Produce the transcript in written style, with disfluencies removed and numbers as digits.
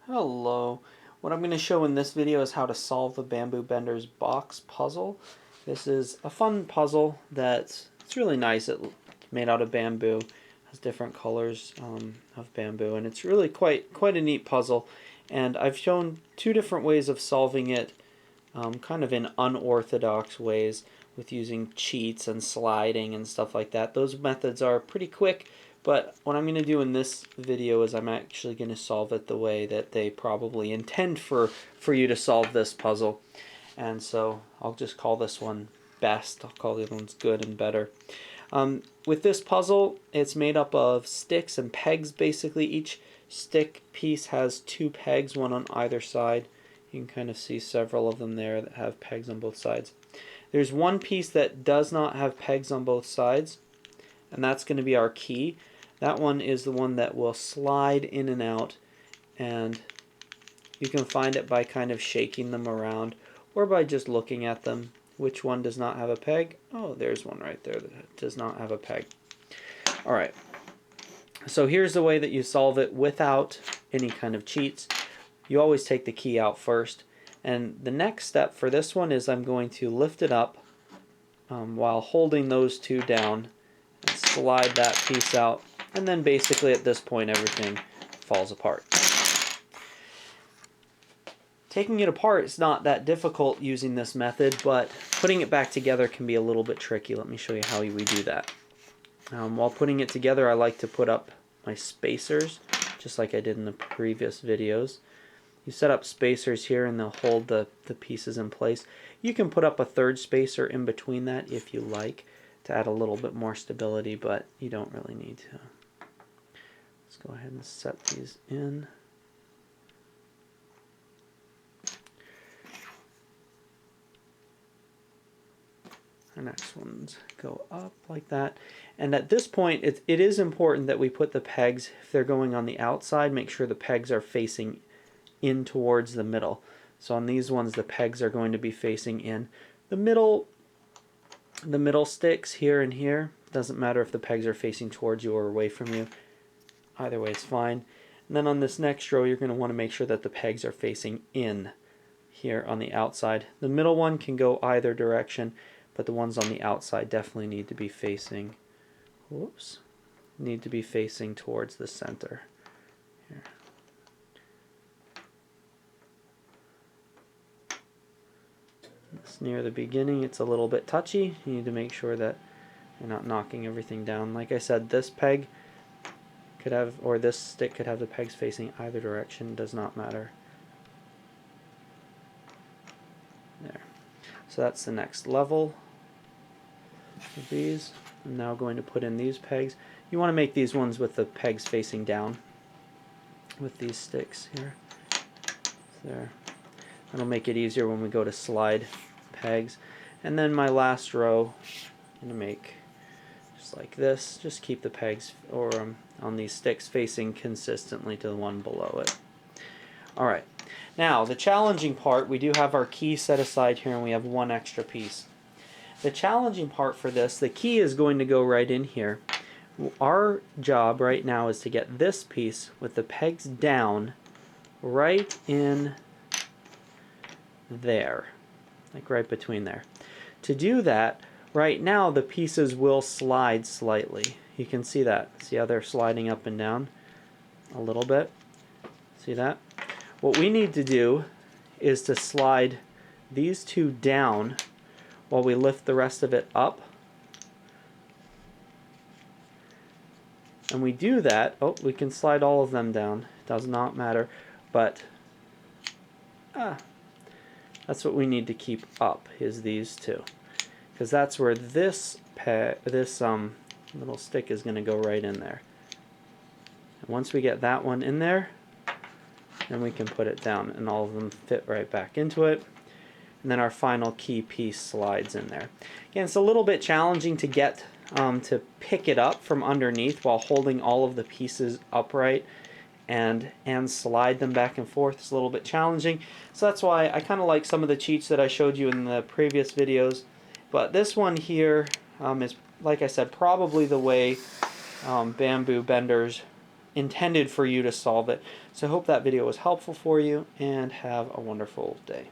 Hello. What I'm going to show in this video is how to solve the Bamboo Benders box puzzle. This is a fun puzzle that's really nice. It's made out of bamboo, has different colors of bamboo, and it's really quite a neat puzzle. And I've shown two different ways of solving it, kind of in unorthodox ways, with using cheats and sliding and stuff like that. Those methods are pretty quick, but what I'm going to do in this video is I'm actually going to solve it the way that they probably intend for you to solve this puzzle. And so I'll just call this one best. I'll call the other ones good and better. With this puzzle, it's made up of sticks and pegs basically. Each stick piece has two pegs, one on either side. You can kind of see several of them there that have pegs on both sides. There's one piece that does not have pegs on both sides, and that's going to be our key. That one is the one that will slide in and out, and you can find it by kind of shaking them around or by just looking at them. Which one does not have a peg? Oh, there's one right there that does not have a peg. Alright, so here's the way that you solve it without any kind of cheats. You always take the key out first, and the next step for this one is I'm going to lift it up while holding those two down and slide that piece out, and then basically at this point everything falls apart. Taking it apart is not that difficult using this method, but putting it back together can be a little bit tricky. Let me show you how we do that. While putting it together, I like to put up my spacers, just like I did in the previous videos. You set up spacers here and they'll hold the pieces in place. You can put up a third spacer in between that if you like to add a little bit more stability, but you don't really need to. Let's go ahead and set these in. Our next ones go up like that. And at this point, it is important that we put the pegs, if they're going on the outside, make sure the pegs are facing in towards the middle. So on these ones, the pegs are going to be facing in. The middle sticks here and here, doesn't matter if the pegs are facing towards you or away from you. Either way is fine. And then on this next row, you're going to want to make sure that the pegs are facing in here on the outside. The middle one can go either direction, but the ones on the outside definitely need to be facing, need to be facing towards the center. Here. It's near the beginning, it's a little bit touchy. You need to make sure that you're not knocking everything down. Like I said, this peg could have, or this stick could have the pegs facing either direction, it does not matter. There. So that's the next level of these. I'm now going to put in these pegs. You want to make these ones with the pegs facing down with these sticks here. There. That'll make it easier when we go to slide pegs. And then my last row, I'm going to make just like this. Just keep the pegs on these sticks facing consistently to the one below it. Alright, now the challenging part, we do have our key set aside here and we have one extra piece. The challenging part for this, the key is going to go right in here. Our job right now is to get this piece with the pegs down right in there, like right between there. To do that, right now the pieces will slide slightly. You can see that. See how they're sliding up and down a little bit? See that? What we need to do is to slide these two down while we lift the rest of it up. And we do that, oh, we can slide all of them down, it does not matter, but that's what we need to keep up, is these two. Because that's where this little stick is going to go right in there. And once we get that one in there, then we can put it down and all of them fit right back into it. And then our final key piece slides in there. Again, it's a little bit challenging to get to pick it up from underneath while holding all of the pieces upright and slide them back and forth. It's a little bit challenging. So that's why I kind of like some of the cheats that I showed you in the previous videos. But this one here is, like I said, probably the way Bamboo Benders intended for you to solve it. So I hope that video was helpful for you, and have a wonderful day.